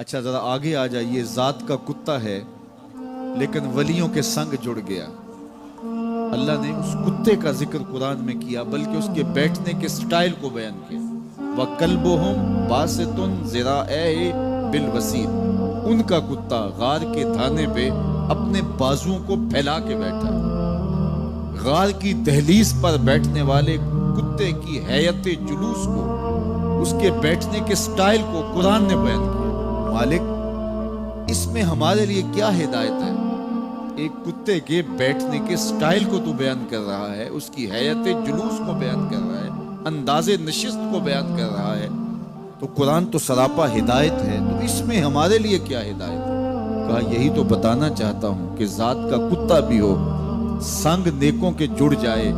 اچھا ذرا آگے آ جائیے. ذات کا کتا ہے لیکن ولیوں کے سنگ جڑ گیا. اللہ نے اس کتے کا ذکر قرآن میں کیا بلکہ اس کے بیٹھنے کے سٹائل کو بیان کیا. وَكَلْبُهُمْ بَاسِطٌ ذِرَاعَيْهِ بِالْوَسِيدِ. ان کا کتا غار کے دھانے پہ اپنے بازوؤں کو پھیلا کے بیٹھا. غار کی دہلیز پر بیٹھنے والے کتے کی حیت جلوس کو، اس کے بیٹھنے کے سٹائل کو قرآن نے بیان کیا. مالک اس میں ہمارے لیے کیا ہدایت ہے؟ ایک کتے کے بیٹھنے کے سٹائل کو تو بیان کر رہا ہے، اس کی حیت جلوس کو بیان کر رہا ہے، انداز نشست کو بیان کر رہا ہے. تو قرآن تو سراپا ہدایت ہے، تو اس میں ہمارے لیے کیا ہدایت ہے؟ کہا یہی تو بتانا چاہتا ہوں کہ ذات کا کتا بھی ہو، سنگ نیکوں کے جڑ جائے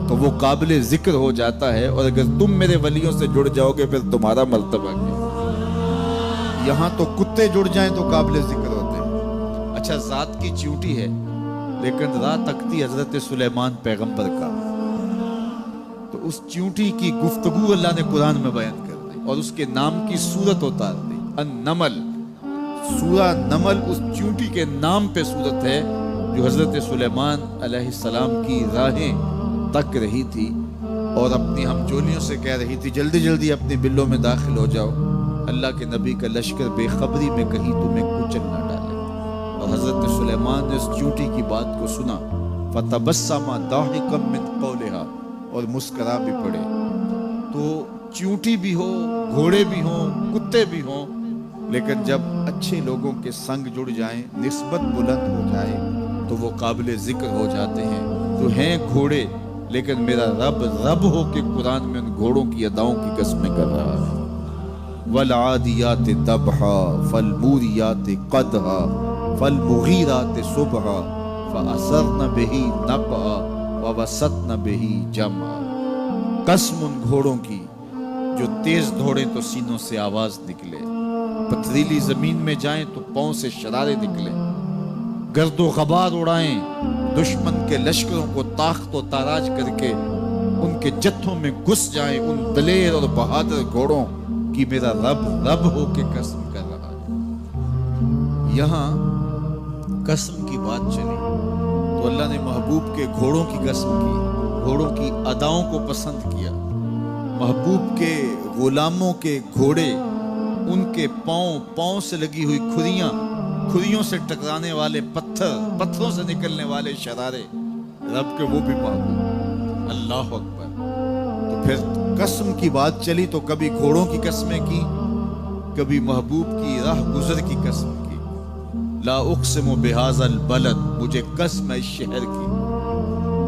تو وہ قابل ذکر ہو جاتا ہے، اور اگر تم میرے ولیوں سے جڑ جاؤ گے پھر تمہارا مرتبہ کیا. یہاں تو کتے جڑ جائیں تو قابل ذکر ہوتے ہیں. اچھا ذات کی چیونٹی ہے لیکن راہ تکتی حضرت سلیمان پیغمبر کا. تو اس چیونٹی کی گفتگو اللہ نے قرآن میں بیان کر دی اور اس کے نام کی صورت اتار دی. النمل، سورہ نمل اس چیونٹی کے نام پہ صورت ہے جو حضرت سلیمان علیہ السلام کی راہیں تک رہی تھی اور اپنی ہمجولیوں سے کہہ رہی تھی جلدی جلدی اپنی بلوں میں داخل ہو جاؤ، اللہ کے نبی کا لشکر بے خبری میں کہیں تمہیں کچل نہ ڈالے. اور حضرت سلیمان نے اس چیونٹی کی بات کو سنا. فَتَبَسَّمَ ضَاحِكًا مِّن قَوْلِهَا، اور مسکرا بھی پڑے. تو چیونٹی بھی ہو، گھوڑے بھی ہوں، کتے بھی ہوں، لیکن جب اچھے لوگوں کے سنگ جڑ جائیں، نسبت بلند ہو جائے تو وہ قابل ذکر ہو جاتے ہیں. تو ہیں گھوڑے لیکن میرا رب رب ہو کے قرآن میں ان گھوڑوں کی اداؤں کی قسمیں کر رہا ہے. وَالْعَادِيَاتِ ضَبْحًا فَالْمُورِيَاتِ قَدْحًا فَالْمُغِيرَاتِ صُبْحًا فَأَثَرْنَ بِهِ نَقْعًا وَوَسَطْنَ بِهِ جَمْعًا. قسم ان گھوڑوں کی جو تیز دوڑیں تو سینوں سے آواز نکلے، پتھریلی زمین میں جائیں تو پاؤں سے شرارے نکلیں، گرد و غبار اڑائیں، دشمن کے لشکروں کو تاخت و تاراج کر کے ان کے جتھوں میں گھس جائیں. ان دلیر اور بہادر گھوڑوں کی میرا رب رب ہو کے قسم کر رہا ہے. یہاں قسم کی بات چلی تو اللہ نے محبوب کے گھوڑوں کی قسم کی، گھوڑوں کی اداؤں کو پسند کیا. محبوب کے غلاموں کے گھوڑے، ان کے پاؤں سے لگی ہوئی کھریوں سے ٹکرانے والے پتھروں سے نکلنے والے شرارے، رب کے وہ بھی محبوب. اللہ اکبر. تو پھر قسم کی بات چلی تو کبھی گھوڑوں کی قسمیں کی، کبھی محبوب کی راہ گزر کی قسم کی. لا اقسم بہذا البلد، مجھے قسم ہے اس شہر کی.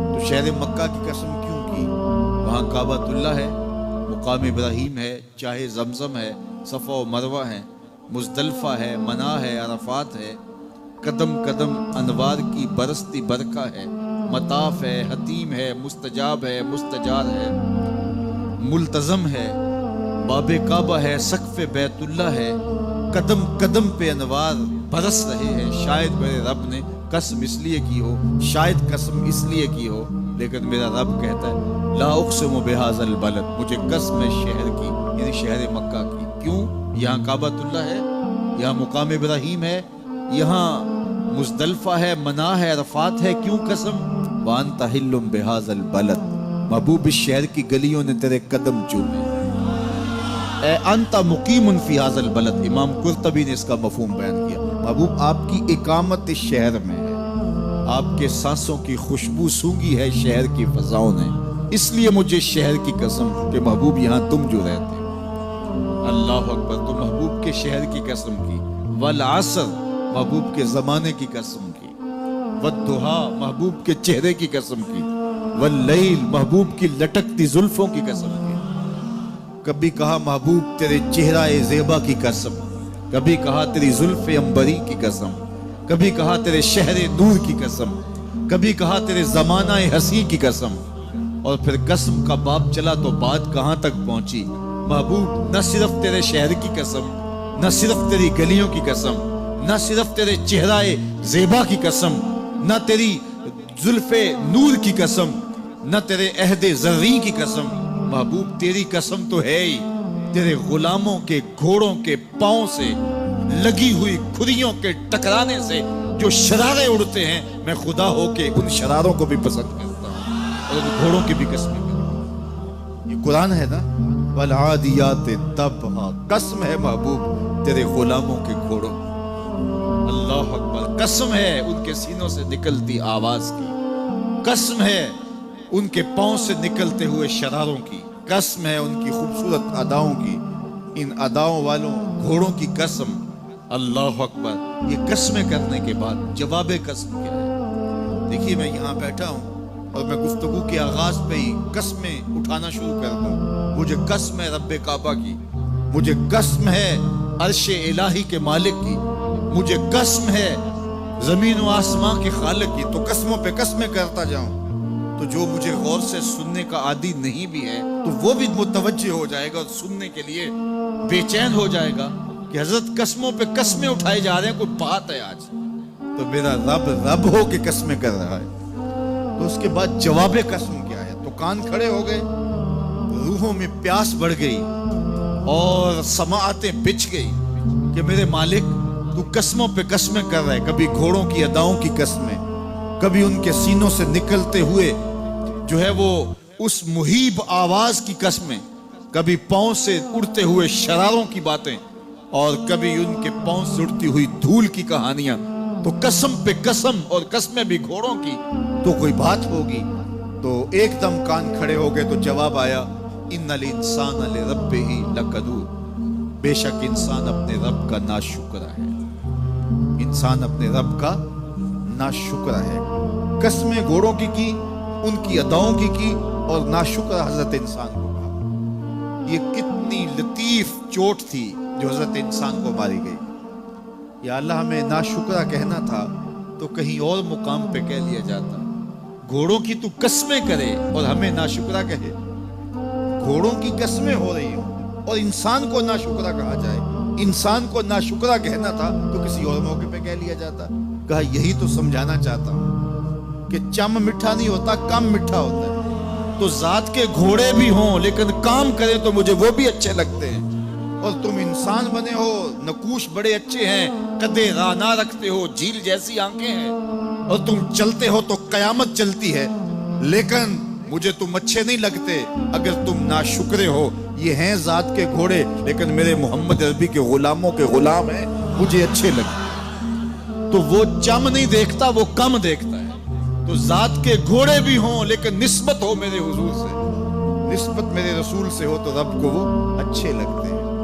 تو شہر مکہ کی قسم کیوں کی؟ وہاں کعبۃ اللہ ہے، مقام ابراہیم ہے، چاہے زمزم ہے، صفا و مروہ ہے، مزدلفہ ہے، منا ہے، عرفات ہے، قدم قدم انوار کی برستی برکہ ہے، مطاف ہے، حتیم ہے، مستجاب ہے، مستجار ہے، ملتزم ہے، باب کعبہ ہے، سقف بیت اللہ ہے. قدم قدم پہ انوار برس رہے ہیں. شاید میرے رب نے قسم اس لیے کی ہو، شاید قسم اس لیے کی ہو، لیکن میرا رب کہتا ہے لا اقسم بہذا البلد، مجھے قسم ہے شہر کی، یعنی شہر مکہ کی. کیوں؟ یہاں کعبۃ اللہ ہے، یہاں مقام ابراہیم ہے، یہاں مزدلفہ ہے، منا ہے، عرفات ہے. کیوں قسم؟ وانت حل بہذا البلد، محبوب اس شہر کی گلیوں نے تیرے قدم چومے. اے انت مقیم فی ھذا البلد، امام قرطبی نے اس کا مفہوم بیان کیا. محبوب آپ کی اقامت اس شہر میں ہے، آپ کے سانسوں کی خوشبو سونگی ہے شہر کی فضاؤں نے، اس لیے مجھے شہر کی قسم کہ محبوب یہاں تم جو رہتے. اللہ اکبر. تو محبوب کے شہر کی قسم کی. والعصر، محبوب کے زمانے کی قسم کی. والضحیٰ، محبوب کے چہرے کی قسم کی. واللیل، محبوب کی لٹکتی زلفوں کی قسم کی. کبھی کہا محبوب تیرے چہرہ زیبا کی قسم، کبھی کہا تیری زلف عنبری کی قسم، کبھی کہا تیرے شہر نور کی قسم، کبھی کہا تیرے زمانہ حسی کی قسم. اور پھر قسم کا باب چلا تو بات کہاں تک پہنچی. محبوب نہ صرف تیرے شہر کی قسم، نہ صرف تیری گلیوں کی قسم، نہ صرف تیرے چہرہ زیبا کی قسم، نہ تیری زلف نور کی قسم، نہ تیرے عہد زرعی کی قسم. محبوب تیری قسم تو ہے ہی تیرے غلاموں کے گھوڑوں کے پاؤں سے لگی ہوئی کھریوں کے ٹکرانے سے جو شرارے اڑتے ہیں، میں خدا ہو کے ان شراروں کو بھی پسند کرتا ہوں اور ان گھوڑوں کی بھی قسمیں کرتا ہوں۔ یہ قرآن ہے نا، والعادیات ضبحا، قسم ہے محبوب تیرے غلاموں کے گھوڑوں، اللہ اکبر، قسم ہے ان کے سینوں سے نکلتی آواز کی، قسم ہے ان کے پاؤں سے نکلتے ہوئے شراروں کی، قسم ہے ان کی خوبصورت اداؤں کی، ان اداؤں والوں گھوڑوں کی قسم، اللہ اکبر۔ یہ قسمیں کرنے کے بعد جواب قسم کیا ہے؟ دیکھیے میں یہاں بیٹھا ہوں اور میں گفتگو کے آغاز پہ ہی قسمیں اٹھانا شروع کر دوں۔ مجھے قسم ہے رب کعبہ کی، مجھے قسم ہے عرش الہی کے مالک کی، مجھے قسم ہے زمین و آسمان کے خالق کی، تو قسموں پہ قسمیں کرتا جاؤں تو جو مجھے غور سے سننے کا عادی نہیں بھی ہے تو وہ بھی متوجہ ہو جائے گا اور سننے کے لیے بے چین ہو جائے گا کہ حضرت قسموں پہ قسمیں اٹھائے جا رہے ہیں، کوئی بات ہے آج تو میرا رب رب ہو کے قسمیں کر رہا ہے۔ تو اس کے بعد جواب قسم کیا ہے؟ تو کان کھڑے ہو گئے، روحوں میں پیاس بڑھ گئی اور سماعتیں بچھ گئی کہ میرے مالک تو قسموں پہ قسمیں کر رہا ہے، کبھی گھوڑوں کی اداؤں کی قسمیں، کبھی ان کے سینوں سے نکلتے ہوئے جو ہے وہ اس مہیب آواز کی قسمیں، کبھی پاؤں سے اڑتے ہوئے شراروں کی باتیں، اور کبھی ان کے پاؤں سے اڑتی ہوئی دھول کی کہانیاں۔ تو قسم پہ قسم، اور قسمیں بھی گھوڑوں کی، تو کوئی بات ہوگی۔ تو ایک دم کان کھڑے ہو گئے تو جواب آیا، ان الانسان لربہ لکنود، بے شک انسان اپنے رب کا ناشکرا ہے، انسان اپنے رب کا ناشکرا ہے۔ قسمیں گھوڑوں کی ان کی اداؤں کی اور ناشکرا حضرت انسان کو کہا۔ یہ کتنی لطیف چوٹ تھی جو حضرت انسان کو ماری گئی۔ یا اللہ ہمیں ناشکرا کہنا تھا تو کہیں اور مقام پہ کہہ لیا جاتا۔ گھوڑوں کی تو قسمیں کرے اور ہمیں ناشکرا کہے، گھوڑوں کی قسمیں ہو رہی ہوں اور انسان کو ناشکرا کہا جائے۔ انسان کو ناشکرا کہنا تھا تو کسی اور موقع پہ کہہ لیا جاتا۔ کہا یہی تو سمجھانا چاہتا ہوں کہ چم میٹھا نہیں ہوتا، کم میٹھا ہوتا ہے۔ تو ذات کے گھوڑے بھی ہوں لیکن کام کرے تو مجھے وہ بھی اچھے لگتے ہیں، اور تم انسان بنے ہو، نقوش بڑے اچھے ہیں، قدے رانا رکھتے ہو، جھیل جیسی آنکھیں ہیں، اور تم چلتے ہو تو قیامت چلتی ہے، لیکن مجھے تم اچھے نہیں لگتے اگر تم ناشکرے ہو۔ یہ ہیں ذات کے گھوڑے لیکن میرے محمد عربی کے غلاموں کے غلام ہیں، مجھے اچھے لگتے۔ تو وہ چم نہیں دیکھتا، وہ کم دیکھتا ہے۔ تو ذات کے گھوڑے بھی ہوں لیکن نسبت ہو میرے حضور سے، نسبت میرے رسول سے ہو تو رب کو وہ اچھے لگتے ہیں۔